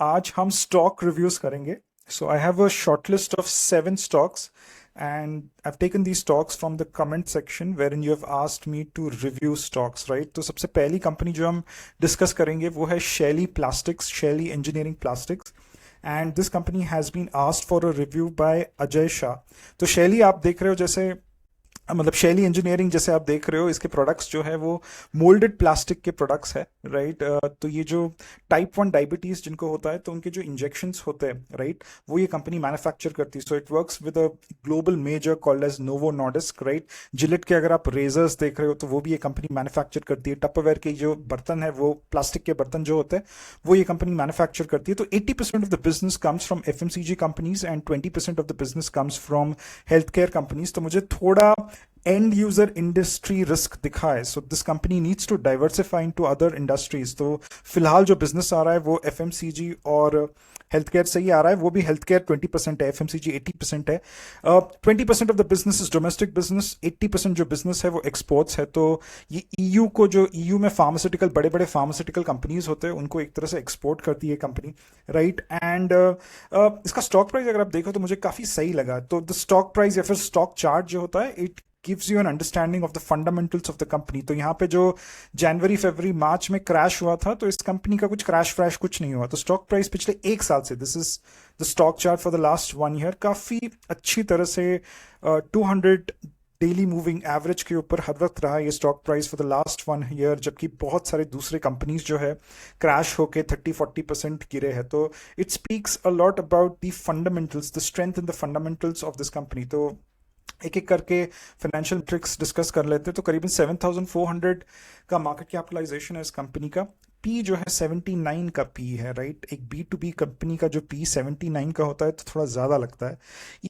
आज हम stock reviews करेंगे. So I have a shortlist of 7 stocks and I've taken these stocks from the comment section wherein you have asked me to review stocks, right? तो सबसे पहली company जो हम discuss करेंगे वो है Shelly Plastics, Shelly Engineering Plastics. And this company has been asked for a review by Ajay Shah. तो शैली आप देख रहे हो जैसे मतलब शैली इंजीनियरिंग जैसे आप देख रहे हो, इसके प्रोडक्ट्स जो है वो मोल्डेड प्लास्टिक के प्रोडक्ट्स है, राइट. तो ये जो टाइप 1 डायबिटीज जिनको होता है तो उनके जो इंजेक्शंस होते हैं, राइट, वो ये कंपनी मैन्युफैक्चर करती है. So it works with a global major called as Novo Nordisk, right. Gillette के अगर आप रेजर्स देख रहे हो तो वो भी ये कंपनी मैन्युफैक्चर करती है. टपरवेयर के जो बर्तन है, वो प्लास्टिक के बर्तन जो होते हैं वो ये कंपनी मैन्युफैक्चर करती है. तो 80% of the business comes from FMCG companies and 20% of the business comes from health care companies. तो मुझे थोड़ा एंड यूजर इंडस्ट्री रिस्क दिखा है. So this company needs to diversify into other industries. तो फिलहाल जो बिजनेस आ रहा है वो एफएमसीजी और हेल्थ केयर से ही आ रहा है. वो भी हेल्थ केयर 20% है, एफएमसीजी 80% है. 20% of the business is domestic business, 80% जो बिजनेस है वो एक्सपोर्ट्स है. तो ये ईयू को, जो ईयू में फार्मास्यूटिकल बड़े बड़े फार्मास्यूटिकल कंपनीज होते हैं उनको एक तरह से एक्सपोर्ट करती है कंपनी, राइट. एंड इसका स्टॉक प्राइस अगर आप देखो तो मुझे काफी सही लगा. तो द स्टॉक प्राइस या फिर स्टॉक चार्ट जो होता है, it gives you an understanding of the fundamentals of the company. तो यहाँ पे जो जनवरी फरवरी मार्च में क्रैश हुआ था, तो इस कंपनी का कुछ क्रैश फ्रैश कुछ नहीं हुआ. तो स्टॉक प्राइस पिछले 1 साल से, this is the stock chart for the last 1 year, काफी अच्छी तरह से 200 डेली मूविंग एवरेज के ऊपर हर वक्त रहा ये stock price for the last 1 year. जबकि बहुत सारे दूसरे कंपनीज जो है क्रैश होके 30-40% गिरे हैं. तो it speaks a lot about the fundamentals, the strength in the fundamentals of this company. तो एक एक करके फाइनेंशियल ट्रिक्स डिस्कस कर लेते हैं. तो करीबन 7,400 का मार्केट कैपिटलाइजेशन है इस कंपनी का. पी जो है 79 का पी है, राइट. एक बी टू बी कंपनी का जो पी 79 का होता है तो थोड़ा ज़्यादा लगता है.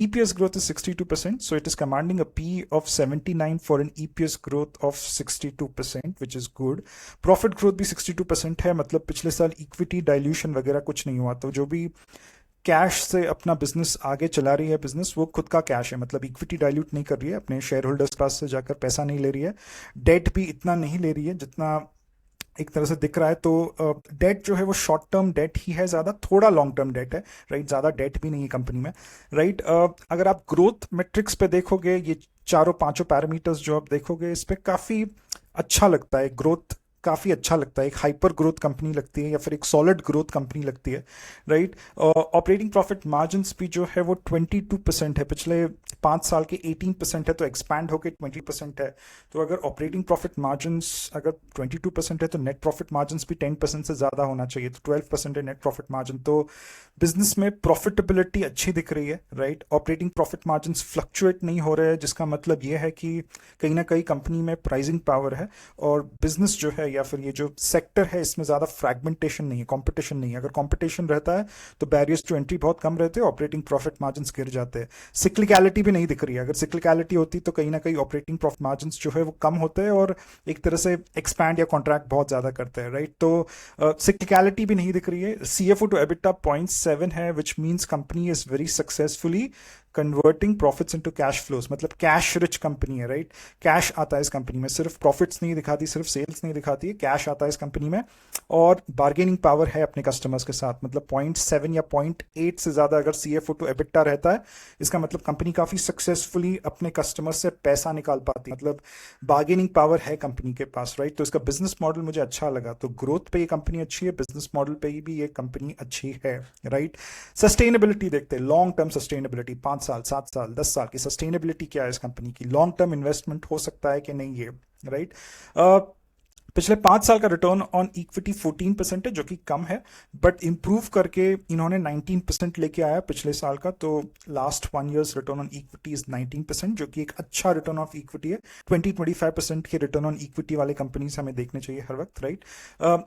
EPS growth is 62%, so it is commanding a P of 79 for an EPS growth of 62%, which is good. Profit growth भी 62% है, मतलब पिछले साल इक्विटी डाइल्यूशन वगैरह कुछ नहीं हुआ. तो जो भी कैश से अपना बिजनेस आगे चला रही है, बिजनेस वो खुद का कैश है, मतलब इक्विटी डाइल्यूट नहीं कर रही है, अपने शेयर होल्डर्स पास से जाकर पैसा नहीं ले रही है. डेट भी इतना नहीं ले रही है जितना एक तरह से दिख रहा है. तो डेट जो है वो शॉर्ट टर्म डेट ही है, ज़्यादा थोड़ा लॉन्ग टर्म डेट है, राइट. ज़्यादा डेट भी नहीं है कंपनी में, राइट. अगर आप ग्रोथ मेट्रिक्स पे देखोगे, ये चारों पांचों पैरामीटर्स जो आप देखोगे, इस पे काफ़ी अच्छा लगता है. ग्रोथ काफ़ी अच्छा लगता है. एक हाइपर ग्रोथ कंपनी लगती है या फिर एक सॉलिड ग्रोथ कंपनी लगती है, राइट. ऑपरेटिंग प्रॉफिट मार्जिन भी जो है वो 22% है. पिछले 5 साल के 18% है, तो एक्सपैंड होकर 20% है. तो अगर ऑपरेटिंग प्रॉफिट मार्जिन अगर 22% है तो नेट प्रॉफिट मार्जिन भी 10% से ज़्यादा होना चाहिए. तो 12% है नेट प्रॉफिट मार्जिन. तो बिजनेस में प्रॉफिटेबिलिटी अच्छी दिख रही है, right. Operating profit margin fluctuate नहीं हो रहे हैं, जिसका मतलब ये है कि कहीं ना कहीं कंपनी में प्राइसिंग पावर है और बिजनेस जो है या फिर ये जो सेक्टर है इसमें ज़्यादा फ्रैगमेंटेशन नहीं है, कंपटीशन नहीं है. अगर कंपटीशन रहता है तो बैरियर्स टू एंट्री बहुत कम रहते हैं, ऑपरेटिंग प्रॉफिट मार्जिन गिर जाते हैं. सिक्लिकलिटी भी नहीं दिख रही है. अगर सिक्लिकलिटी होती तो कहीं ना कहीं ऑपरेटिंग प्रॉफिट मार्जिन जो है वो कम होते हैं और एक तरह से एक्सपैंड या कॉन्ट्रैक्ट बहुत ज़्यादा करते हैं, राइट. तो सिक्लिकलिटी भी नहीं दिख रही है. सीएफओ टू एबिटा 0.7 है, which means company is very successfully converting profits into cash flows. मतलब कैश रिच कंपनी है, राइट. कैश आता है इस कंपनी में, सिर्फ प्रॉफिट्स नहीं दिखाती, सिर्फ सेल्स नहीं दिखाती है, कैश आता है इस कंपनी में. और बार्गेनिंग पावर है अपने कस्टमर्स के साथ. मतलब 0.7 या 0.8 से ज़्यादा अगर सीएफओ टू एबिटा रहता है, इसका मतलब कंपनी काफ़ी सक्सेसफुली अपने कस्टमर्स से पैसा निकाल पाती है. मतलब बार्गेनिंग पावर है कंपनी के पास, राइट. तो इसका बिजनेस मॉडल मुझे अच्छा लगा. तो ग्रोथ पे ये कंपनी अच्छी है, बिजनेस मॉडल पे भी ये कंपनी अच्छी है, राइट. सस्टेनेबिलिटी देखते हैं, लॉन्ग टर्म सस्टेनेबिलिटी, 5 साल 7 साल 10 साल की सस्टेनेबिलिटी क्या है इस कंपनी की. लॉन्ग टर्म इन्वेस्टमेंट हो सकता है कि नहीं, ये, राइट. पिछले 5 साल का रिटर्न ऑन इक्विटी 14% है, जो कि कम है, बट इंप्रूव करके इन्होंने 19% लेके आया पिछले साल का. तो last 1 year's return on equity is 19%, जो कि एक अच्छा रिटर्न ऑफ इक्विटी है. 20-25% के रिटर्न ऑन इक्विटी वाले कंपनीज हमें देखने चाहिए हर वक्त, राइट.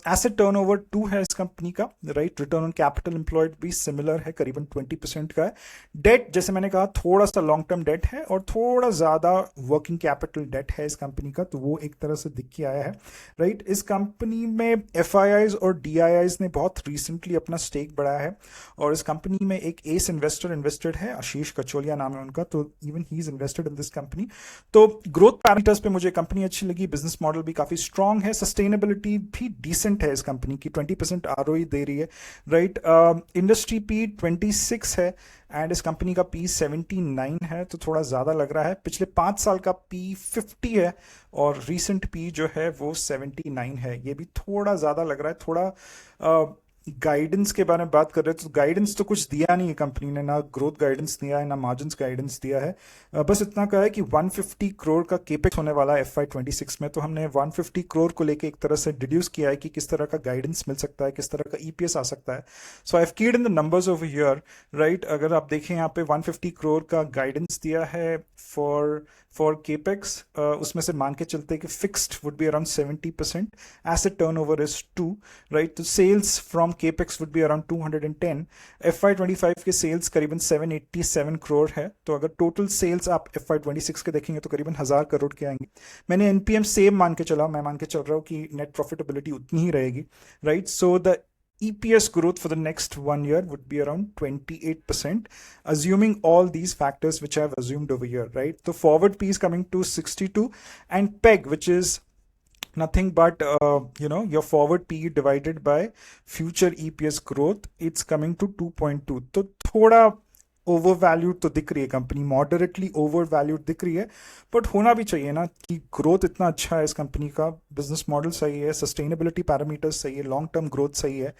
एसेट टर्नओवर 2 है इस कंपनी का, right. Return on capital employed भी सिमिलर है, करीबन 20% का है. डेट जैसे मैंने कहा थोड़ा सा लॉन्ग टर्म डेट है और थोड़ा ज़्यादा वर्किंग कैपिटल डेट है इस कंपनी का, तो वो एक तरह से दिख के आया है. राइट। इस कंपनी में एफआईआईज और डीआईआईज ने बहुत रिसेंटली अपना स्टेक बढ़ाया है, और इस कंपनी में एक एस इन्वेस्टर इन्वेस्टेड है, आशीष कचोलिया नाम है उनका, तो even he is invested in this company. तो ग्रोथ पैरामीटर्स पे मुझे कंपनी अच्छी लगी, बिजनेस मॉडल भी काफी स्ट्रांग है, सस्टेनेबिलिटी भी डिसेंट है इस कंपनी की, 20% आरओई दे रही है, राइट। इंडस्ट्री पी 26 है एंड इस कंपनी का पी 79 है, तो थोड़ा ज़्यादा लग रहा है। पिछले 5 साल का पी 50 है और रीसेंट पी जो है वो 79 है, ये भी थोड़ा ज़्यादा लग रहा है। थोड़ा गाइडेंस के बारे में बात कर रहे हैं तो गाइडेंस तो कुछ दिया नहीं है कंपनी ने, ना ग्रोथ गाइडेंस दिया है ना मार्जिन्स गाइडेंस दिया है। बस इतना कहा है कि 150 करोड़ का केपेक्स होने वाला है FY26 में, तो हमने 150 करोड़ को लेके एक तरह से डिड्यूस किया है कि किस तरह का गाइडेंस मिल सकता है, किस तरह का ईपीएस आ सकता है। सो आई हैव कीड in the numbers over here, right. अगर आप देखें यहाँ पे 150 करोड़ का गाइडेंस दिया है फॉर केपेक्स, उसमें से मान के चलते हैं कि fixed would be around 70%, asset turnover is 2, right. तो sales from capex would be around 210। FY25 के सेल्स करीबन 787 करोड़ है, तो अगर टोटल सेल्स आप FY26 के देखेंगे तो करीबन 1000 करोड़ के आएंगे। मैंने एनपीएम सेम मान के चला, मैं मान के चल रहा हूँ कि नेट प्रॉफिटेबिलिटी उतनी ही रहेगी, right. So the EPS growth for the next 1 year would be around 28%, assuming all these factors which I've assumed over here, right? The forward P is coming to 62, and PEG, which is nothing but your forward P divided by future EPS growth, it's coming to 2.2. तो थोड़ा over valued तो दिख रही है company, moderately over valued दिख रही है, but होना भी चाहिए ना कि ग्रोथ इतना अच्छा है इस कंपनी का, बिजनेस मॉडल सही है, सस्टेनेबिलिटी पैरामीटर्स सही है, लॉन्ग टर्म ग्रोथ सही है,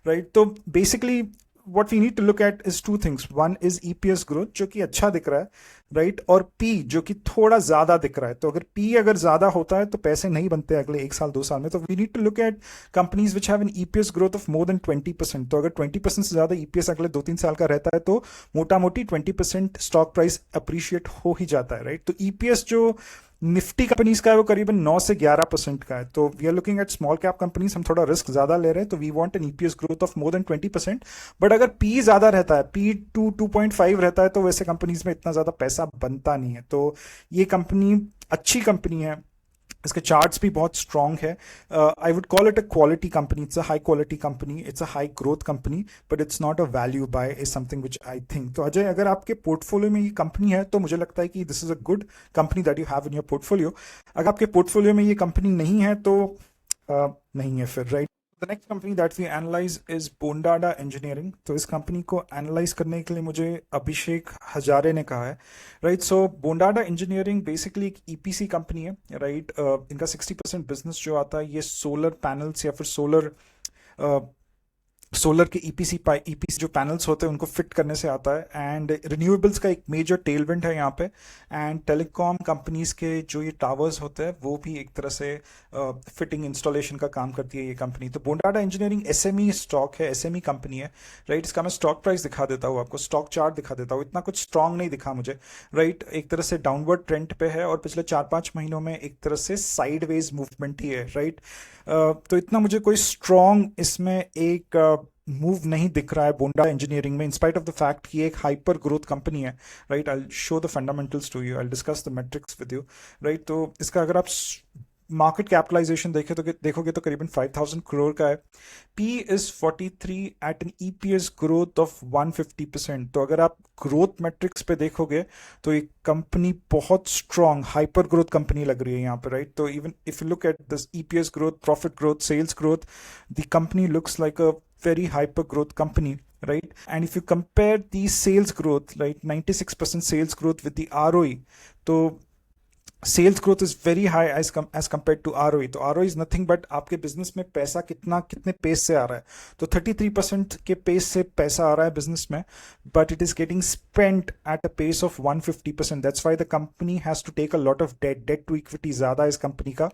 राइट। तो basically what we need to look at is two things. One is EPS growth जो कि अच्छा दिख रहा है, राइट, और P जो कि थोड़ा ज्यादा दिख रहा है। तो अगर P अगर ज्यादा होता है तो पैसे नहीं बनते अगले 1 साल 2 साल में। तो we need to look at companies which have an EPS growth of more than 20%। तो अगर 20% से ज्यादा EPS अगले 2-3 साल का रहता है तो मोटा मोटी 20% स्टॉक प्राइस अप्रिशिएट हो ही जाता है, राइट। तो EPS जो निफ्टी कंपनीज का है वो करीबन 9 से 11% का है। तो we are looking at small cap companies, हम थोड़ा रिस्क ज्यादा ले रहे हैं, तो we want an EPS growth of more than 20%। But अगर पी ज्यादा रहता है, पी 2.5 रहता है, तो वैसे कंपनीज में इतना ज्यादा पैसा बनता नहीं है। तो ये कंपनी अच्छी कंपनी है, इसके चार्ट्स भी बहुत स्ट्रॉन्ग है। I would call it a quality company, it's a high quality company, it's a high growth company, but it's not a value by, is something which I think. तो अजय, अगर आपके portfolio में ये company है तो मुझे लगता है कि this is a good company that you have in your portfolio. अगर आपके पोर्टफोलियो में ये कंपनी नहीं है तो नहीं है फिर, right. The next company that we analyse is Bondada engineering. तो इस कंपनी को एनालाइज करने के लिए मुझे अभिषेक हजारे ने कहा है, राइट। सो बोंडाडा इंजीनियरिंग बेसिकली एक ईपीसी कंपनी है, राइट। इनका 60% बिजनेस जो आता है ये सोलर पैनल्स या फिर सोलर के ईपीसी जो पैनल्स होते हैं उनको फिट करने से आता है। एंड रिन्यूएबल्स का एक मेजर टेलविंड है यहाँ पे, एंड टेलीकॉम कंपनीज के जो ये टावर्स होते हैं वो भी एक तरह से फिटिंग इंस्टॉलेशन का काम करती है ये कंपनी। तो बोंडाडा इंजीनियरिंग एसएमई स्टॉक है, एसएमई कंपनी है, राइट। इसका मैं स्टॉक प्राइस दिखा देता हूँ आपको, स्टॉक चार्ट दिखा देता हूँ, इतना कुछ स्ट्रांग नहीं दिखा मुझे, राइट। एक तरह से डाउनवर्ड ट्रेंड पे है और पिछले 4-5 महीनों में एक तरह से साइडवेज मूवमेंट ही है, राइट। तो इतना मुझे कोई स्ट्रॉन्ग इसमें एक मूव नहीं दिख रहा है बोंडा इंजीनियरिंग में, इंस्पाइट ऑफ द फैक्ट कि एक हाइपर ग्रोथ कंपनी है, right. I show the fundamentals to you, I discuss the metrics with you, right. तो इसका अगर आप मार्केट कैपिटलाइजेशन देखोगे तो करीबन 5000 करोड़ का है। P is 43 at an EPS growth of 150%। तो अगर आप ग्रोथ मैट्रिक्स पे देखोगे तो ये कंपनी बहुत स्ट्रॉन्ग हाइपर ग्रोथ कंपनी लग रही है यहाँ पे, राइट। तो even if you look at this EPS growth, profit growth, sales growth, the company looks like a very hyper growth company, right? And if you compare the sales growth, right, 96% sales growth with the ROE, so sales growth is very high as compare to ROE. तो ROE is nothing but आपके business में पैसा कितने pace से आ रहा है। तो 33% के पेस से पैसा आ रहा है बिजनेस में, but it is getting spent at a pace of 150%। That's why the company has to take a lot of debt to equity ज्यादा है इस कंपनी का,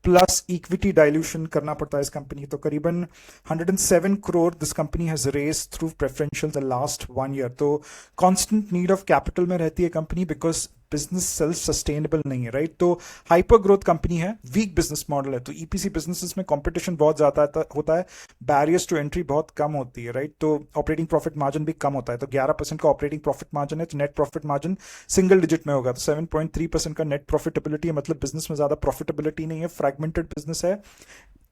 प्लस इक्विटी डाइल्यूशन करना पड़ता है इस कंपनी। तो करीबन 107 crore this company has raise through preferential the last 1 year। तो कॉन्स्टेंट नीड ऑफ कैपिटल में रहती है company, because business self sustainable नहीं है, राइट? तो हाइपर ग्रोथ कंपनी है, वीक बिजनेस मॉडल है, तो ईपीसी बिजनेसेस में कंपटीशन बहुत ज्यादा होता है, बैरियर्स टू एंट्री बहुत कम होती है, राइट? तो ऑपरेटिंग प्रॉफिट मार्जिन भी कम होता है, तो 11% का ऑपरेटिंग प्रॉफिट मार्जिन है, तो net profit margin single digit में होगा, तो 7.3% का नेट प्रॉफिटेबिलिटी है, मतलब बिजनेस में ज्यादा प्रॉफिटेबिलिटी नहीं है, फ्रैगमेंटेड बिजनेस है।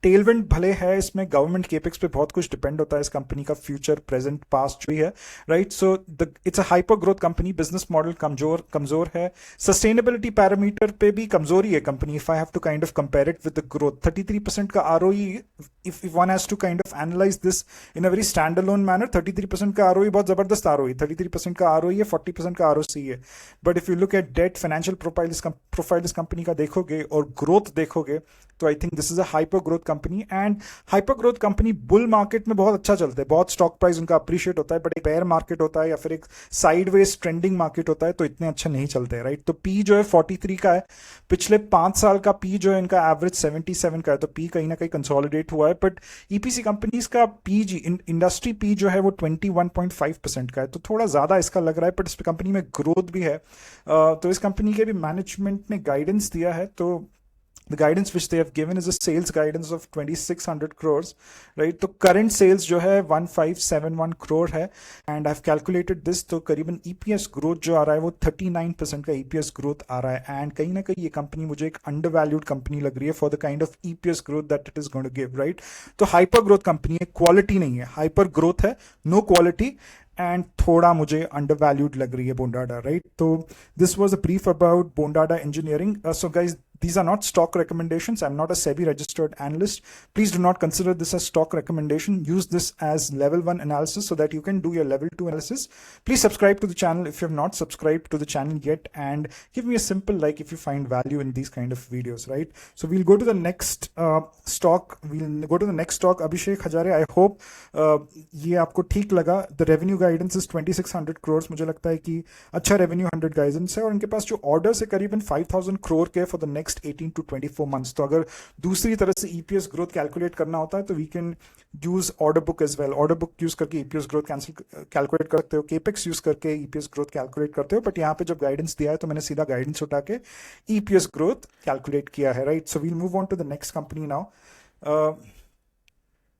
टेलविंड भले है, इसमें गवर्नमेंट केपेक्स पे बहुत कुछ डिपेंड होता है इस कंपनी का, फ्यूचर प्रेजेंट पास्ट जो भी है, right? So the it's a hyper growth company, business model कमजोर है, सस्टेनेबिलिटी पैरामीटर पे भी कमजोरी है company, if I have to kind of compare it with the growth. 33% का ROE, if one has to kind of analyse this in a very stand alone manner, 33% का ROE बहुत जबरदस्त आरओई, 33% का ROE है, 40% का आरओसी है। But if you look at debt financial profile इस company का देखोगे और ग्रोथ देखोगे, तो I think this is a hyper growth company. And hyper growth company bull market में बहुत अच्छा चलते हैं, बहुत स्टॉक प्राइस उनका अप्रिशिएट होता है, बट एक बेयर मार्केट होता है या फिर एक साइडवेज ट्रेंडिंग मार्केट होता है तो इतने अच्छे नहीं चलते, राइट? तो पी जो है 43 का है, पिछले 5 साल का पी जो है इनका एवरेज 77 का है, तो पी कहीं ना कहीं कंसोलिडेट हुआ है। बट ईपीसी कंपनीज का पी जी इंडस्ट्री पी जो है वो 21.5% का है, तो थोड़ा ज्यादा इसका लग रहा है, बट इस कंपनी में ग्रोथ भी है। तो इस कंपनी के भी मैनेजमेंट ने गाइडेंस दिया है, तो the guidance which they have given is a sales guidance of 2600 crores, right? तो current sales जो है 1571 crore है, and I've calculated this, तो करीबन EPS growth जो आ रहा है वो 39% का EPS growth आ रहा है, and कहीं ना कहीं ये कंपनी मुझे एक undervalued कंपनी लग रही है for the kind of EPS growth that it is going to give, right? तो hyper growth कंपनी है, क्वालिटी नहीं है, hyper growth है, no quality, एंड थोड़ा मुझे अंडरवैल्यूड लग रही है बोंडाडा, राइट? तो this was a brief about Bondada engineering. So guys, these are not stock recommendations. I'm not a SEBI registered analyst. Please do not consider this as stock recommendation. Use this as level 1 analysis so that you can do your level 2 analysis. Please subscribe to the channel if you have not subscribed to the channel yet, and give me a simple like if you find value in these kind of videos, right? So we'll go to the next stock. We'll go to the next stock, Abhishek Hazare. I hope ये आपको ठीक लगा। The revenue guidance is 2600 crores. मुझे लगता है कि अच्छा revenue 100 guidance है, और इनके पास जो orders है करीबन 5000 crore के for the next 18 to 24 months। तो अगर दूसरी तरह से EPS ग्रोथ कैलकुलेट करना होता है तो we can use order book as well. Order book use करके EPS ग्रोथ कैलकुलेट करते हो, केपेक्स यूज करके EPS ग्रोथ कैलकुलेट करते हो, बट यहाँ पे जब गाइडेंस दिया है तो मैंने सीधा गाइडेंस उठा के EPS ग्रोथ कैलकुलेट किया है, right? So we'll move on to the next company now.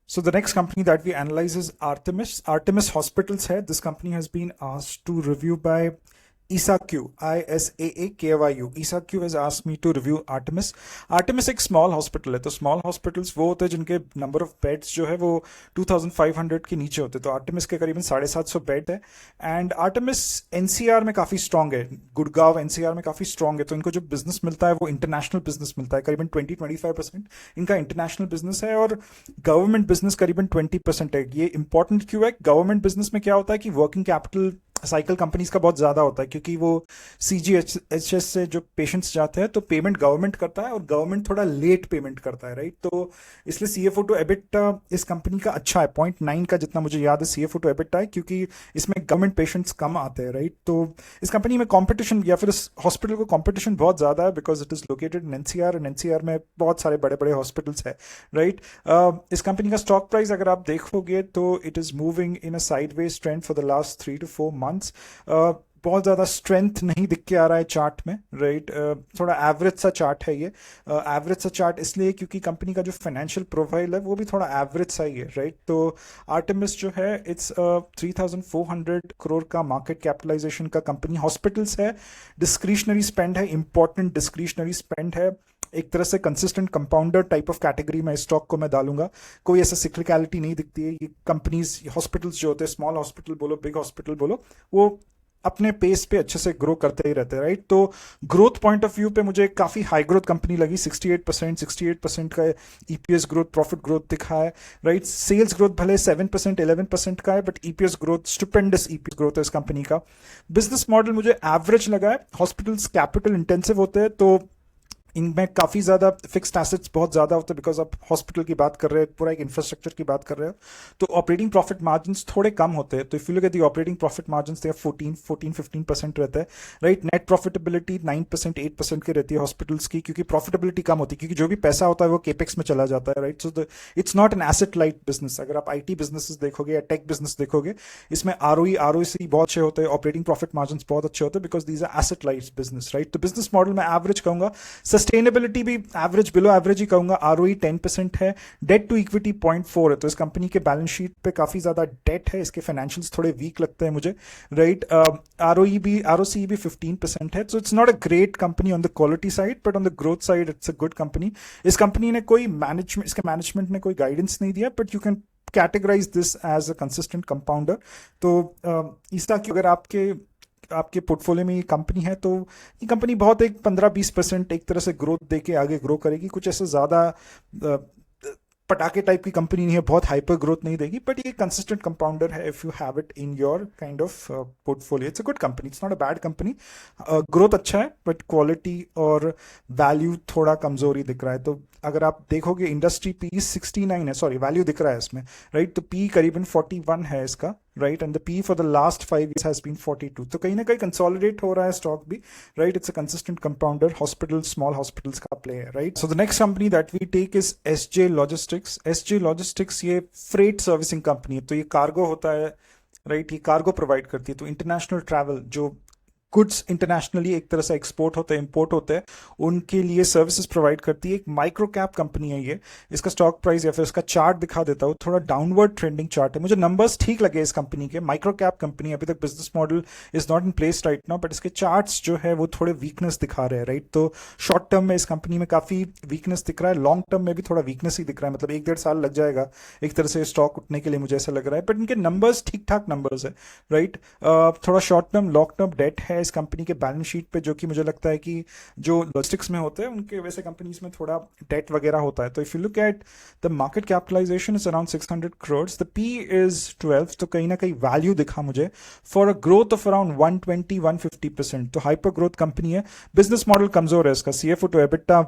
So the next company that we analyze is Artemis. Artemis Hospitals है. This company has been asked to review by ISAQ, ISAAKYU. ISAQ has asked me to review Artemis. Artemis एक small hospital है, तो small hospitals वो होते हैं जिनके number of beds जो है वो 2500 के नीचे होते हैं, तो Artemis के करीबन 750 बेड है। एंड Artemis NCR में काफ़ी strong है, गुड़गांव NCR में काफ़ी strong है, तो इनको जो बिजनेस मिलता है वो इंटरनेशनल बिजनेस मिलता है, करीबन 20-25% इनका इंटरनेशनल बिजनेस है, और गवर्नमेंट बिजनेस करीबन 20% है। ये इंपॉर्टेंट क्यों है? गवर्नमेंट बिजनेस में क्या होता है कि वर्किंग कैपिटल साइकिल कंपनीज का बहुत ज्यादा होता है, क्योंकि वो CGHS से जो पेशेंट्स जाते हैं तो पेमेंट गवर्नमेंट करता है, और गवर्नमेंट थोड़ा लेट पेमेंट करता है, राइट? तो इसलिए CFO to EBITDA इस कंपनी का अच्छा है, 0.9 का जितना मुझे याद है CFO to EBITDA है, क्योंकि इसमें गवर्नमेंट पेशेंट्स कम आते हैं, राइट? तो इस कंपनी में कॉम्पिटिशन या फिर इस हॉस्पिटल को कॉम्पिटिशन बहुत ज्यादा है, because it is located in NCR, and NCR में बहुत सारे बड़े बड़े हॉस्पिटल्स है, राइट? इस कंपनी का स्टॉक प्राइस अगर आप देखोगे तो it is moving in a sideways trend for the last 3 to 4 months। बहुत ज़्यादा स्ट्रेंथ नहीं दिख के आ रहा है चार्ट में, राइट? थोड़ा एवरेज सा चार्ट है ये। एवरेज सा चार्ट इसलिए क्योंकि कंपनी का जो फाइनेंशियल प्रोफाइल है वो भी थोड़ा एवरेज सा ही है, राइट? तो आर्टेमिस जो है इट्स 3400 करोड़ का मार्केट कैपिटलाइजेशन का कंपनी, हॉस्पिटल्स है, डिस्क्रिशनरी स्पेंड है, इंपॉर्टेंट डिस्क्रिशनरी स्पेंड है, एक तरह से consistent compounder type of category में स्टॉक को मैं डालूंगा। कोई ऐसा सिक्लिकलिटी नहीं दिखती है। ये कंपनीज, हॉस्पिटल्स जो होते हैं, स्मॉल हॉस्पिटल बोलो, बिग हॉस्पिटल बोलो, वो अपने पेस पे अच्छे से ग्रो करते ही रहते हैं, राइट? तो ग्रोथ पॉइंट ऑफ व्यू पे मुझे काफ़ी हाई ग्रोथ कंपनी लगी। 68% का EPS ग्रोथ, प्रॉफिट ग्रोथ दिखा है, राइट? सेल्स ग्रोथ भले 7% 11% का है, but EPS growth, stupendous EPS growth है इस कंपनी का। बिजनेस मॉडल मुझे एवरेज लगा है। हॉस्पिटल्स कैपिटल इंटेंसिव होते हैं, तो इनमें काफ़ी ज़्यादा फिक्स्ड एसेट्स बहुत ज़्यादा होते हैं, बिकॉज आप हॉस्पिटल की बात कर रहे हैं, पूरा एक इंफ्रास्ट्रक्चर की बात कर रहे हो, तो ऑपरेटिंग प्रॉफिट मार्जिन थोड़े कम होते हैं। तो if you look at the operating profit margin they 14-15% रहता है, राइट। नेट प्रॉफिटेबिलिटी 9% 8% की रहती है हॉस्पिटल्स की, क्योंकि प्रॉफिटेबिलिटी कम होती है, क्योंकि जो भी पैसा होता है वो केपेक्स में चला जाता है, right. So it's not an asset light business. अगर आप आईटी बिजनेसेस देखोगे या टेक बिजनेस देखोगे, इसमें आरओई आरओसी बहुत अच्छे होते हैं, ऑपरेटिंग प्रॉफिट मार्जिन बहुत अच्छे होते हैं, because these are asset light business, right. तो बिजनेस मॉडल में एवरेज कहूंगा, सस्टेनेबिलिटी भी एवरेज बिलो एवरेज ही कहूंगा। आरओई 10% है, डेट टू इक्विटी 0.4 है। तो इस कंपनी के बैलेंस शीट पे काफी ज्यादा डेट है, इसके फाइनेंशियल्स थोड़े वीक लगते हैं मुझे, राइट। आरओई भी आरओसी भी 15% है। So it's not a great company on the quality side, but on the growth side it's a good company. इस कंपनी ने कोई मैनेजमेंट, इसके मैनेजमेंट ने कोई गाइडेंस नहीं दिया, but you can categorise this as a consistent compounder. तो इसका कि अगर आपके आपके पोर्टफोलियो में ये कंपनी है, तो ये कंपनी बहुत एक 15-20% एक तरह से ग्रोथ देके आगे ग्रो करेगी। कुछ ऐसा ज़्यादा पटाखे टाइप की कंपनी नहीं है, बहुत हाइपर ग्रोथ नहीं देगी, बट ये कंसिस्टेंट कंपाउंडर है if you have it in your kind of portfolio. It's a good company, it's not a bad company. Growth अच्छा है, बट क्वालिटी और वैल्यू थोड़ा कमजोरी दिख रहा है। तो अगर आप देखोगे इंडस्ट्री पी 69 है, सॉरी वैल्यू दिख रहा है इसमें, राइट। तो पी करीबन 41 है इसका, right, and the P for the last 5 years has been 42। तो कहीं ना कहीं कंसोलिडेट हो रहा है स्टॉक भी, right. It's a consistent compounder, hospital small hospitals का प्ले है, right. So the next company that we take is SJ logistics. SJ logistics ये फ्रेट सर्विसिंग कंपनी है। तो ये कार्गो होता है, राइट, ये कार्गो प्रोवाइड करती है। तो इंटरनेशनल ट्रैवल, जो गुड्स इंटरनेशनली एक तरह से एक्सपोर्ट होते हैं, इंपोर्ट होते हैं, उनके लिए सर्विसेज प्रोवाइड करती है। एक माइक्रो कैप कंपनी है ये। इसका स्टॉक प्राइस या फिर इसका चार्ट दिखा देता हूँ, थोड़ा डाउनवर्ड ट्रेंडिंग चार्ट है। मुझे नंबर्स ठीक लगे इस कंपनी के। माइक्रो कैप कंपनी, अभी तक business model is not in place right now, but इसके चार्ट्स जो है वो थोड़े वीकनेस दिखा रहे हैं, राइट। तो शॉर्ट टर्म में इस कंपनी में काफी वीकनेस दिख रहा है, लॉन्ग टर्म में भी थोड़ा वीकनेस ही दिख रहा है, मतलब 1-1.5 साल लग जाएगा एक तरह से स्टॉक उठने के लिए, मुझे ऐसा लग रहा है। बट इनके नंबर्स ठीक ठाक नंबर्स है, राइट। थोड़ा short term long term debt है इस कंपनी के बैलेंस शीट पे, जो कि मुझे लगता है कि जो लॉजिस्टिक्स में होते हैं उनके वैसे कंपनीज में थोड़ा डेट वगैरह होता है। तो if you look at the market capitalisation is around 600 crores, the P is 12। तो कहीं ना कहीं वैल्यू दिखा मुझे for a growth of around 120-150%। तो हाइपर ग्रोथ कंपनी है। बिजनेस मॉडल कमजोर है इसका, सीएफओ टू एबिटा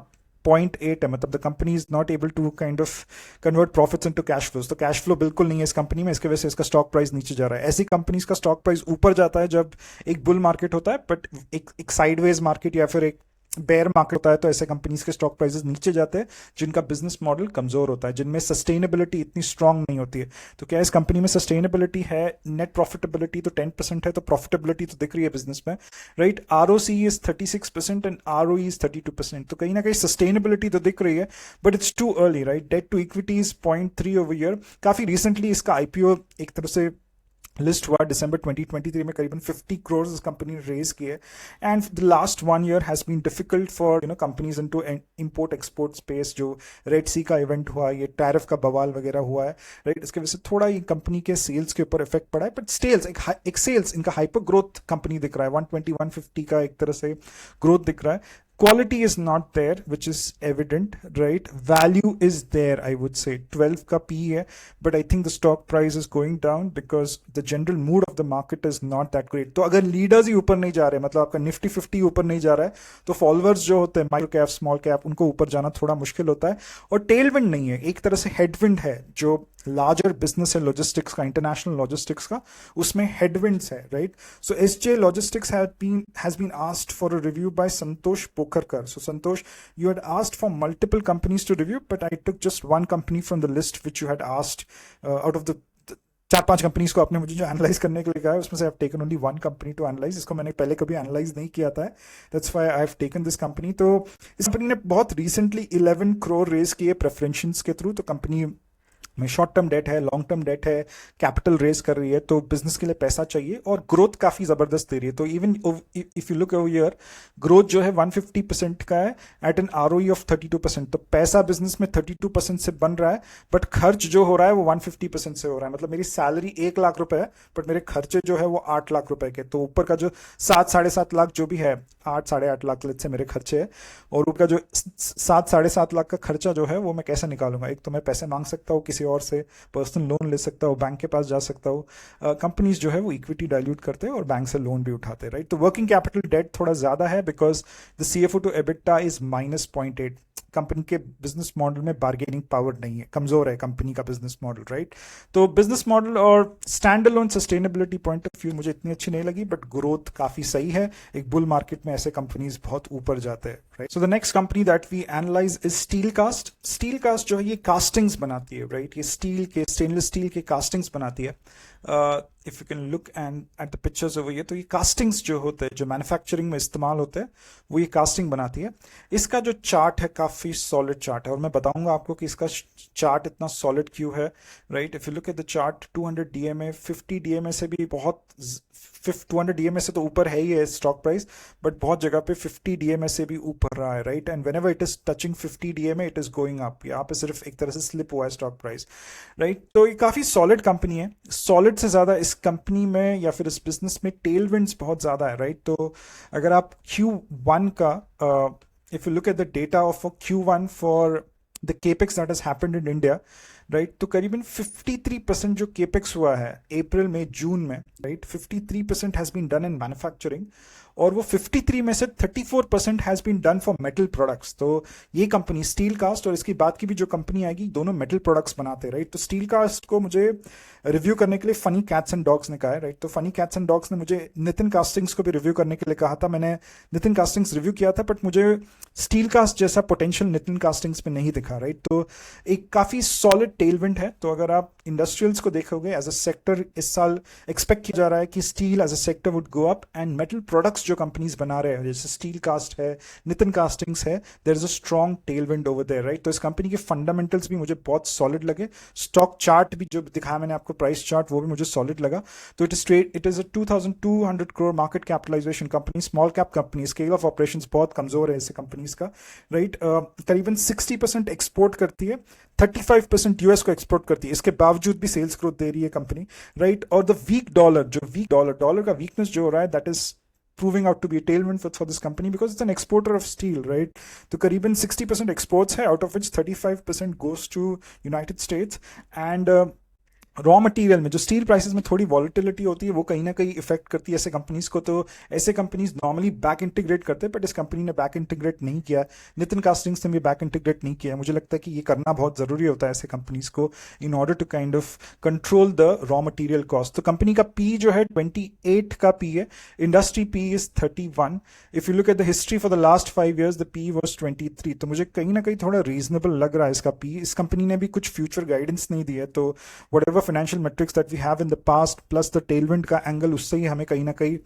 0.8 है, मतलब the company is not able to kind of convert profits into cash flows. तो कैश फ्लो बिल्कुल नहीं है इस कंपनी में, इसके वजह से इसका स्टॉक प्राइस नीचे जा रहा है। ऐसी कंपनीज का स्टॉक प्राइस ऊपर जाता है जब एक बुल मार्केट होता है, बट एक साइडवेज मार्केट या फिर एक बेयर मार्केट होता है, तो ऐसे कंपनीज के स्टॉक प्राइसेस नीचे जाते हैं जिनका बिजनेस मॉडल कमजोर होता है, जिनमें सस्टेनेबिलिटी इतनी स्ट्रांग नहीं होती है। तो क्या इस कंपनी में सस्टेनेबिलिटी है? नेट प्रॉफिटेबिलिटी तो 10% है, तो प्रॉफिटेबिलिटी तो दिख रही है बिजनेस में, right. ROC is 36% and ROE is 32%। तो कहीं ना कहीं सस्टेनेबिलिटी तो दिख रही है, but it's too early, right. Debt to equity is 0.3 over year. काफी रिसेंटली इसका आईपीओ एक तरह से लिस्ट हुआ, दिसंबर 2023 में करीबन 50 crores इस कंपनी ने रेज किए। And the last 1 year has been difficult for companies into import export space. जो रेड सी का इवेंट हुआ, ये टैरिफ का बवाल वगैरह हुआ है, राइट। इसकी वजह से थोड़ा ये कंपनी के सेल्स के ऊपर इफेक्ट पड़ा है, बट सेल्स एक सेल्स इनका हाइपर ग्रोथ कंपनी दिख रहा है, 120-150 का एक तरह से ग्रोथ दिख रहा है। Quality is not there, which is evident, right? Value is there, I would say. 12 का P है, but I think the stock price is going down because the general mood of the market is not that great. तो अगर leaders ही ऊपर नहीं जा रहे, मतलब आपका निफ्टी 50 ऊपर नहीं जा रहा है, तो फॉलोअर्स जो होते हैं माइक्रो कैप स्मॉल कैप, उनको ऊपर जाना थोड़ा मुश्किल होता है। और टेलविंड नहीं है, एक तरह से हेडविंड है। जो लार्जर बिजनेस है लॉजिस्टिक्स का, इंटरनेशनल लॉजिस्टिक्स का, उसमें हेडविंड्स है, right. So SJ logistics has been asked for a review by Santosh Pokharkar. So Santosh, you had asked for multiple companies to review, but I took just one company from the list which you had asked out of the 4-5 companies को आपने मुझे जो analyse करने के लिए कहा है, उसमें से I have taken only one company to analyse. इसको मैंने पहले कभी एनालाइज नहीं किया था, that's why I have taken this company. तो इस कंपनी ने बहुत रिसेंटली 11 crore रेज किए प्रेफरेंशंस के थ्रू। तो कंपनी में शॉर्ट टर्म डेट है, लॉन्ग टर्म डेट है, कैपिटल रेज कर रही है, तो बिजनेस के लिए पैसा चाहिए और ग्रोथ काफी जबरदस्त दे रही है। तो even if you look over year, growth जो है 150% का है एट एन आरओई ऑफ 32%। तो पैसा बिजनेस में 32% से बन रहा है, बट खर्च जो हो रहा है वो 150% से हो रहा है। मतलब मेरी सैलरी 1 लाख रुपए है, बट मेरे खर्चे जो है वो 8 लाख रुपए के। तो ऊपर का जो 7-7.5 लाख जो भी है, 8-8.5 लाख से मेरे खर्चे है, और ऊपर का जो 7-7.5 लाख का खर्चा जो है वो मैं कैसे निकालूंगा? एक तो मैं पैसे मांग सकता हूँ किसी और से पर्सनल लोन ले सकता हो, बैंक के पास जा सकता हो। कंपनीज जो है वो इक्विटी डाइल्यूट करते हैं और बैंक से लोन भी उठाते हैं, राइट। तो वर्किंग कैपिटल डेट थोड़ा ज़्यादा है because the CFO to EBITDA is -0.8। Company के बिजनेस मॉडल में बार्गेनिंग पावर नहीं है, कमजोर है कंपनी का बिजनेस मॉडल, राइट। तो बिजनेस मॉडल और stand alone sustainability point of view मुझे इतनी अच्छी नहीं लगी, बट ग्रोथ काफी सही है। एक बुल मार्केट में ऐसे कंपनीज बहुत ऊपर जाते हैं, right. So the next company that we analyse is steel cast. Steel cast जो है ये कास्टिंग्स बनाती है, राइट। ये स्टील के, स्टेनलेस स्टील के कास्टिंग्स बनाती है। If you can look and at the pictures over, ये तो ये कास्टिंग्स जो होते हैं, जो मैन्युफैक्चरिंग में इस्तेमाल होते हैं, वो ये कास्टिंग बनाती है। इसका जो चार्ट है काफी सॉलिड चार्ट है, और मैं बताऊंगा आपको कि इसका चार्ट इतना सॉलिड क्यों है, right. If you look at the chart, 200 DMA, 50 DMA से भी बहुत 200 DMA से तो ऊपर है ही है स्टॉक प्राइस, बट बहुत जगह पे 50 DMA से भी ऊपर रहा है, right. And whenever it is touching 50 DMA it is going up. यहाँ पे सिर्फ एक तरह से स्लिप हुआ है स्टॉक प्राइस, राइट। तो ये काफी सॉलिड कंपनी है। सॉलिड से ज्यादा इस कंपनी में या फिर इस बिजनेस में टेल विंड्स बहुत ज्यादा है, राइट। तो अगर आप Q1 का, if you look at the data of Q1 for the capex that has happened in India, right, तो करीबन 53% जो केपेक्स हुआ है अप्रैल में जून में, right, 53% has been done in manufacturing, और वो 53 में से 34% has been done for metal products. तो ये कंपनी स्टील कास्ट और इसकी बाद की भी जो कंपनी आएगी, दोनों मेटल प्रोडक्ट्स बनाते हैं, राइट। तो स्टील कास्ट को मुझे रिव्यू करने के लिए फनी कैट्स एंड डॉग्स ने कहा है, राइट। तो फनी कैट्स एंड डॉग्स ने मुझे नितिन कास्टिंग्स को भी रिव्यू करने के लिए कहा था। मैंने नितिन कास्टिंग्स रिव्यू किया था, बट मुझे स्टील कास्ट जैसा पोटेंशियल नितिन कास्टिंग्स में नहीं दिखा, राइट। तो एक काफी सॉलिड टेलविंड है। तो अगर आप इंडस्ट्रियल्स को देखोगे एज अ सेक्टर, इस साल एक्सपेक्ट किया जा रहा है कि steel as a sector would go up, and metal products जो कंपनीज बना रहे हैं जैसे स्टील कास्ट है, नितिन कास्टिंग्स है, there is a strong tailwind over there, right. तो इस कंपनी के फंडामेंटल्स भी मुझे बहुत सॉलिड लगे। स्टॉक चार्ट भी जो दिखाया मैंने आपको, प्राइस चार्ट, वो भी मुझे सॉलिड लगा। तो it is a 2200 crore market capitalisation company, small cap company. Scale of operations बहुत कमजोर है ऐसे कंपनीज का, राइट। करीबन 60% एक्सपोर्ट करती है, 35% यूएस को एक्सपोर्ट करती है। इसके बावजूद भी सेल्स ग्रोथ दे रही है कंपनी, राइट। और द वीक डॉलर का वीकनेस जो हो रहा है, that is proving out to be a tailwind for this company because it's an exporter of steel, right? तो करीबन 60% exports है, out of which 35% goes to United States, and raw material में जो स्टील प्राइसेस में थोड़ी volatility होती है, वो कहीं ना कहीं इफेक्ट करती है ऐसे कंपनीज को। तो ऐसे कंपनीज नॉर्मली बैक इंटीग्रेट करते हैं, बट इस कंपनी ने बैक इंटीग्रेट नहीं किया। नितिन कास्टिंग्स ने भी बैक इंटीग्रेट नहीं किया। मुझे लगता है कि ये करना बहुत जरूरी होता है ऐसे कंपनीज को, in order to kind of control the raw material cost. तो कंपनी का पी जो है 28 का पी है, industry P is 31। If you look at the history for the last 5 years, the P was 23। तो मुझे कहीं ना कहीं थोड़ा रीजनेबल लग रहा है इसका पी। इस कंपनी ने भी कुछ फ्यूचर गाइडेंस नहीं दी है, तो whatever financial metrics that we have in the past plus the tailwind का एंगल, उससे ही हमें कहीं ना कहीं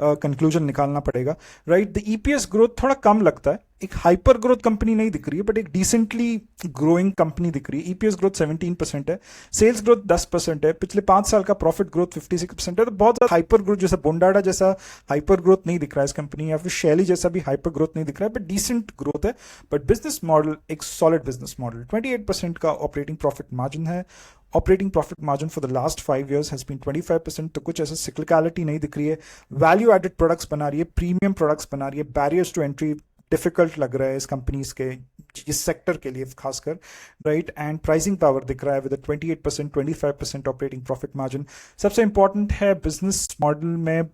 कंक्लूजन निकालना पड़ेगा, राइट। द ईपीएस ग्रोथ थोड़ा कम लगता है। एक हाइपर ग्रोथ कंपनी नहीं दिख रही है, बट एक डिसेंटली ग्रोइंग कंपनी दिख रही है। ईपीएस ग्रोथ 17% है, सेल्स ग्रोथ 10% है, पिछले 5 साल का प्रॉफिट ग्रोथ 56% है। तो बहुत ज्यादा हाइपर ग्रोथ जैसा बोंडाडा जैसा हाइपर ग्रोथ नहीं दिख रहा है इस कंपनी, या फिर शैली जैसा भी हाइपर ग्रोथ नहीं दिख रहा है, बट डिसेंट ग्रोथ है। बट बिजनेस मॉडल एक सॉलिड बिजनेस मॉडल। 28% का ऑपरेटिंग प्रॉफिट मार्जिन है। Operating profit margin for the last 5 years has been 25%। तो कुछ ऐसा सिक्लिकलिटी नहीं दिख रही है। वैल्यू एडेड प्रोडक्ट्स बना रही है, प्रीमियम प्रोडक्ट्स बना रही है। बैरियर्स टू एंट्री डिफिकल्ट लग रहा है इस कंपनीज के, इस सेक्टर के लिए खासकर, राइट। एंड प्राइसिंग पावर दिख रहा है विद 28%, 25% ऑपरेटिंग प्रॉफिट मार्जिन। सबसे इंपॉर्टेंट है बिजनेस मॉडल में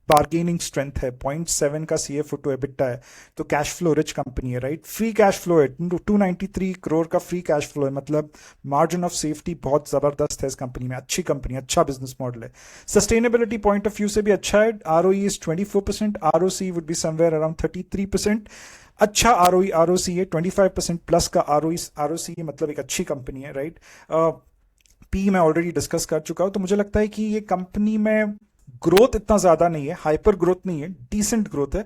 बार्गेनिंग स्ट्रेंथ है, 0.7 का CFO टू EBITDA है। तो कैश फ्लो रिच कंपनी है, राइट। फ्री कैश फ्लो है, 293 करोड़ का फ्री कैश फ्लो है, मतलब मार्जिन ऑफ सेफ्टी बहुत जबरदस्त है इस कंपनी में। अच्छी कंपनी, अच्छा बिजनेस मॉडल है। सस्टेनेबिलिटी पॉइंट ऑफ व्यू से भी अच्छा है। ROE is 24%, ROC would be somewhere around 33%। अच्छा ROC है, 25% प्लस का ROC, मतलब एक अच्छी कंपनी है, राइट। पी मैं ऑलरेडी डिस्कस कर चुका हूं। तो मुझे लगता है कि ये कंपनी में ग्रोथ इतना ज्यादा नहीं है, हाइपर ग्रोथ नहीं है, डिसेंट ग्रोथ है।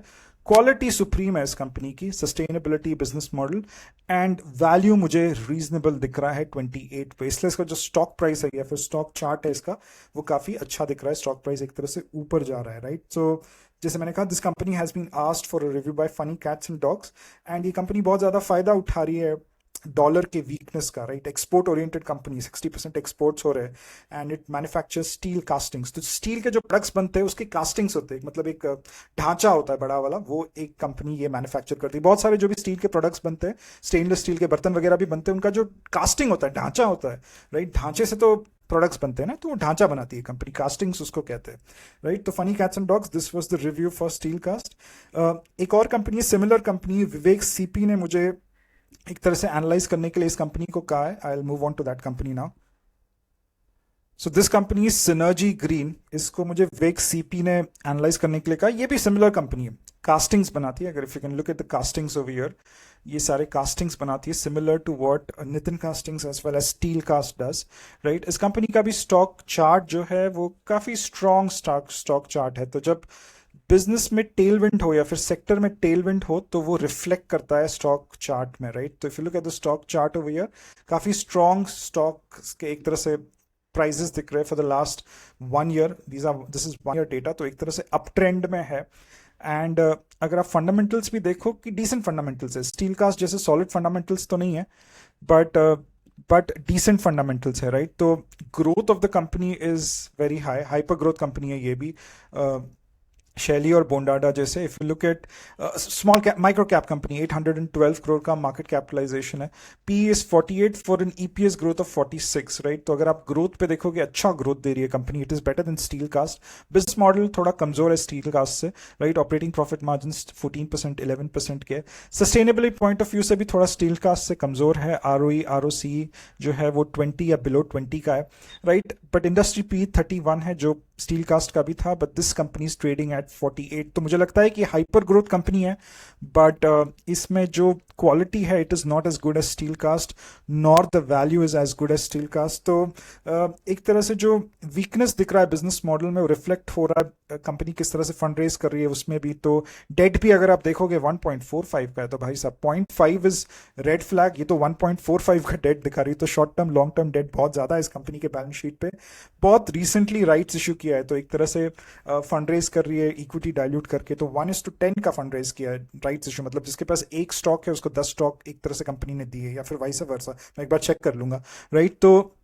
क्वालिटी सुप्रीम है इस कंपनी की, sustainability, business model, and value मुझे रीजनेबल दिख रहा है 28 पे। इसलिए इसका जो स्टॉक प्राइस है या फिर स्टॉक चार्ट है इसका, वो काफी अच्छा दिख रहा है। स्टॉक प्राइस एक तरह से ऊपर जा रहा है, राइट। सो जैसे मैंने कहा, this company has been asked for a review by funny cats and dogs, and ये कंपनी बहुत ज्यादा फायदा उठा रही है डॉलर के वीकनेस का, right? Export oriented company, 60% exports हो रहे हैं and it manufacture steel castings. तो स्टील के जो प्रोडक्ट्स बनते हैं उसके कास्टिंग्स होते हैं, मतलब एक ढांचा होता है बड़ा वाला, वो एक कंपनी ये मैन्युफैक्चर करती है। बहुत सारे जो भी स्टील के प्रोडक्ट्स बनते हैं, स्टेनलेस स्टील के बर्तन वगैरह भी बनते हैं, उनका जो कास्टिंग होता है, ढांचा होता है, राइट? ढांचे से तो प्रोडक्ट्स बनते हैं ना, तो वो ढांचा बनाती है कंपनी, कास्टिंग्स उसको कहते हैं, राइट? तो funny cats and dogs, this was the review for steel cast. एक और company, similar company, Vivek CP ने मुझे एक तरह से एनालाइज करने के लिए इस कंपनी को कहा है। I will move on to that company now. So this company is synergy green. इसको मुझे विवेक सीपी ने एनालाइज करने के लिए कहा। ये भी सिमिलर कंपनी है, कास्टिंग्स बनाती है। अगर if you can look at the castings over here, ये सारे कास्टिंग्स बनाती है, similar to what Nitin castings as well as steel cast does, right? इस कंपनी का भी स्टॉक चार्ट जो है वो काफी स्ट्रॉन्ग स्टॉक चार्ट है। तो जब बिजनेस में टेलविंड हो या फिर सेक्टर में टेलविंड हो तो वो रिफ्लेक्ट करता है स्टॉक चार्ट में, राइट? तो if you look at the stock chart over here, काफी स्ट्रॉन्ग स्टॉक के एक तरह से प्राइजेस दिख रहे हैं for the last 1 year. This is 1 year data, तो एक तरह से अप ट्रेंड में है। एंड अगर आप फंडामेंटल्स भी देखो कि डिसेंट फंडामेंटल्स है, स्टील कास्ट जैसे सॉलिड फंडामेंटल्स तो नहीं है, बट डिसेंट फंडामेंटल्स है, राइट? तो growth of the company is very high, hyper growth company है ये भी। शैली और बोंडाडा जैसे, if you look at small cap micro cap company, 812 crore का मार्केट कैपिटलाइजेशन है, P is 48 for an EPS growth of 46, right? तो अगर आप ग्रोथ पे देखोगे, अच्छा ग्रोथ दे रही है कंपनी, it is better than steel cast. Business model थोड़ा कमजोर है स्टील कास्ट से, राइट? ऑपरेटिंग प्रॉफिट मार्जिन 14%, 11% के। सस्टेनेबिलिटी पॉइंट ऑफ व्यू से भी थोड़ा स्टील कास्ट से कमजोर है। आरओई आरओसी जो है वो 20 या बिलो 20 का है, राइट? बट इंडस्ट्री पी 31 है जो स्टील कास्ट का भी था, but this company is trading at 48। तो मुझे लगता है कि हाइपर ग्रोथ कंपनी है, बट इसमें जो क्वालिटी है it is not as good as steel cast, nor the value is as good as steel cast. तो एक तरह से जो वीकनेस दिख रहा है बिजनेस मॉडल में वो रिफ्लेक्ट हो रहा है, कंपनी किस तरह से फंड रेज कर रही है उसमें भी। तो डेट भी अगर आप देखोगे 1.45 का है, तो भाई साहब 0.5 इज रेड फ्लैग, ये तो 1.45 का डेट दिखा रही है। तो short term long term debt बहुत ज्यादा है इस कंपनी के बैलेंस शीट पे। बहुत रिसेंटली राइट्स इशू किया है, तो एक तरह से फंड रेज कर रही है इक्विटी डाइल्यूट करके। तो 1:10 का फंड रेज किया है राइट्स इशू, मतलब जिसके पास एक स्टॉक है उसको 10 स्टॉक एक तरह से कंपनी ने दी है, या फिर वाइस वर्सा, मैं एक बार चेक कर लूंगा, राइट? तो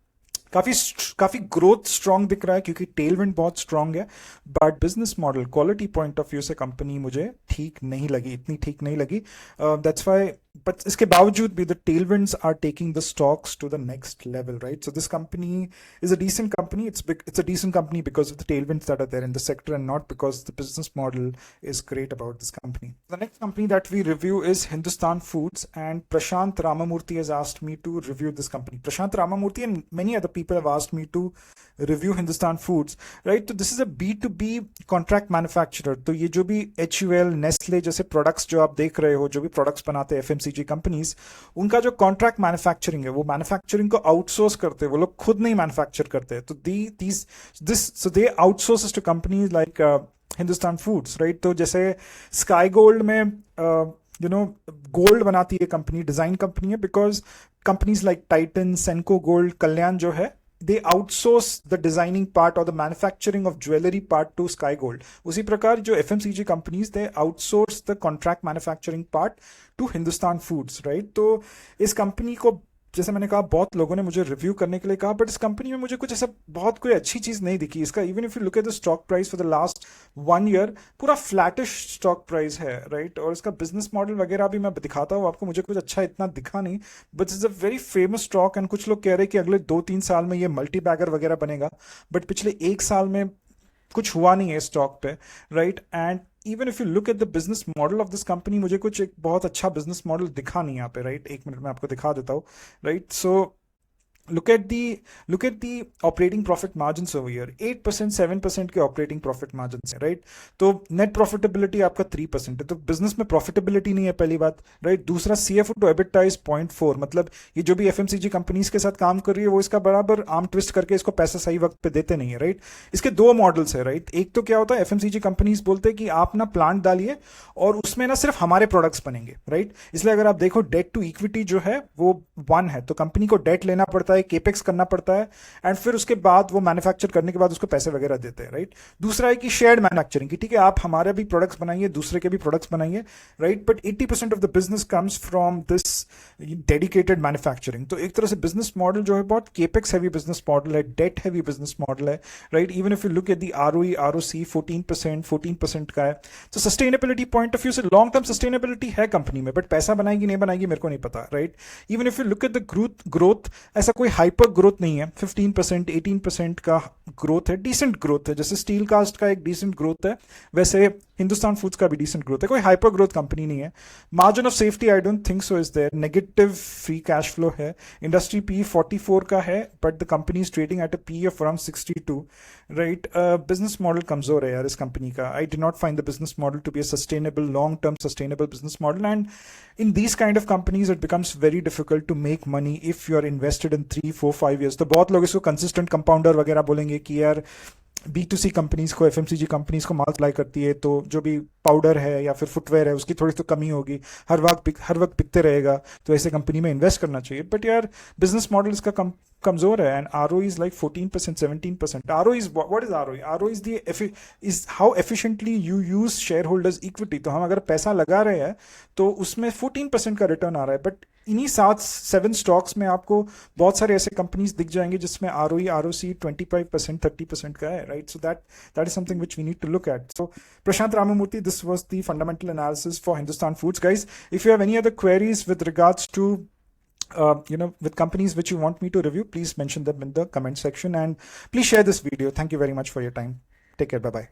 काफी काफी ग्रोथ स्ट्रांग दिख रहा है क्योंकि टेलविंड बहुत स्ट्रांग है, but business model quality point of view से कंपनी मुझे ठीक नहीं लगी, इतनी ठीक नहीं लगी। दैट्स व्हाई, बट इसके बावजूद भी the tailwinds are taking the stocks to the next level, right? So this company is a decent company. It's a decent company because of the tailwinds that are there in the sector and not because the business model is great about this company. The next company that we review is Hindustan Foods, and Prashant Ramamurthy has asked me to review this company. Prashant Ramamurthy and many other people have asked me to review Hindustan Foods, right? So this is a B2B contract manufacturer. तो ये जो भी HUL, Nestle जैसे products जो आप देख रहे हो, जो भी products बनाते हैं FMCG companies, उनका जो contract manufacturing है, वो manufacturing को outsource करते हैं, वो लोग खुद नहीं manufacture करते हैं। तो so they outsources to companies like Hindustan Foods, right? तो जैसे Sky Gold में गोल्ड बनाती है कंपनी, डिजाइन कंपनी है, because companies like Titan, Senco gold, Kalyan जो है, they outsource the designing part or the manufacturing of jewelry part to Sky Gold. उसी प्रकार जो FMCG companies, they outsource the contract manufacturing part to Hindustan Foods, right? तो इस company को, जैसे मैंने कहा, बहुत लोगों ने मुझे रिव्यू करने के लिए कहा, बट इस कंपनी में मुझे कुछ ऐसा बहुत कोई अच्छी चीज नहीं दिखी। इसका even if you look at the stock price for the last 1 year, पूरा फ्लैटिश स्टॉक प्राइस है, राइट? और इसका बिजनेस मॉडल वगैरह भी मैं दिखाता हूँ आपको, मुझे कुछ अच्छा इतना दिखा नहीं, but is a very famous stock. And कुछ लोग कह रहे हैं कि अगले 2-3 साल में ये मल्टी बैगर वगैरह बनेगा, बट पिछले 1 साल में कुछ हुआ नहीं है स्टॉक पे, right? And even if you look at the business model of this company, मुझे कुछ एक बहुत अच्छा बिजनेस मॉडल दिखा नहीं यहाँ पे, राइट? 1 मिनट में आपको दिखा देता हूँ, right? So look at the operating profit margins over here, 8%, 7% के operating profit margins है, right? तो net profitability आपका 3% है, तो business में profitability नहीं है, पहली बात, right? दूसरा, CFO to EBITDA is 0.4, मतलब ये जो भी FMCG कंपनीज के साथ काम कर रही है वो इसका बराबर आर्म ट्विस्ट करके इसको पैसा सही वक्त पे देते नहीं है, राइट? इसके 2 मॉडल्स है, राइट? एक तो क्या होता है, FMCG कंपनीज बोलते हैं कि आप ना प्लांट डालिए और उसमें ना सिर्फ हमारे प्रोडक्ट्स बनेंगे, राइट? इसलिए अगर आप देखो डेट टू इक्विटी जो है वो 1 है, तो कंपनी को डेट लेना पड़ता है है, केपेक्स करना पड़ता है, एंड फिर उसके बाद वो मैन्युफैक्चर करने के बाद उसको पैसे वगैरह देते हैं, राइट। दूसरा है कि शेयर्ड मैन्युफैक्चरिंग, कि ठीक है आप हमारे भी प्रोडक्ट्स बनाइए, दूसरे के भी प्रोडक्ट्स बनाइए, right, but 80% of the business comes from this dedicated manufacturing. तो एक तरह से बिजनेस मॉडल जो है बहुत केपेक्स हैवी बिजनेस मॉडल है, डेट हैवी बिजनेस मॉडल है, right. Even if you look at the ROE ROC 14% का है। तो सस्टेनेबिलिटी पॉइंट ऑफ व्यू से लॉन्ग टर्म सस्टेनेबिलिटी है कंपनी में, बट पैसा बनाएगी नहीं बनाएगी मेरे को नहीं पता, right. Even if you look at the growth, ऐसा कोई हाइपर ग्रोथ नहीं है, 15% 18% का ग्रोथ है, डिसेंट ग्रोथ है। जैसे स्टील कास्ट का एक डिसेंट ग्रोथ है, वैसे हिंदुस्तान फूड्स का भी डिसेंट ग्रोथ है, कोई हाइपर ग्रोथ कंपनी नहीं है। Margin of safety I don't think so is there, negative free cash flow है। इंडस्ट्री पी 44 का है, but the company is trading at a P of around 62, right. Business model कमजोर है यार इस company का। I did not find the business model to be a sustainable, long term sustainable business model, and in these kind of companies it becomes very difficult to make money if you are invested in 3 4 5 years। तो बहुत लोग इसको consistent compounder वगैरह बोलेंगे कि यार B2C companies को, FMCG companies को माल सप्लाई करती है, तो जो भी पाउडर है या फिर फुटवेयर है उसकी थोड़ी तो कमी होगी, हर वक्त बिकते रहेगा, तो ऐसे कंपनी में इन्वेस्ट करना चाहिए। बट यार बिजनेस मॉडल इसका कमजोर है, and ROE is like 14% 17%। ROE is what is ROE? ROE is the is how efficiently you use share holders equity. तो हम अगर पैसा लगा रहे हैं तो उसमें 14% का रिटर्न आ रहा है, बट इन्हीं 7 स्टॉक्स में आपको बहुत सारे ऐसे कंपनीज दिख जाएंगे जिसमें ROE ROC 25% 30% का है, right. So that is something which we need to look at. So Prashant Ramamurthy, this was the fundamental analysis for Hindustan Foods. Guys, if you have any other queries with regards to with companies which you want me to review, please mention them in the comment section, and please share this video. Thank you very much for your time. Take care. Bye bye.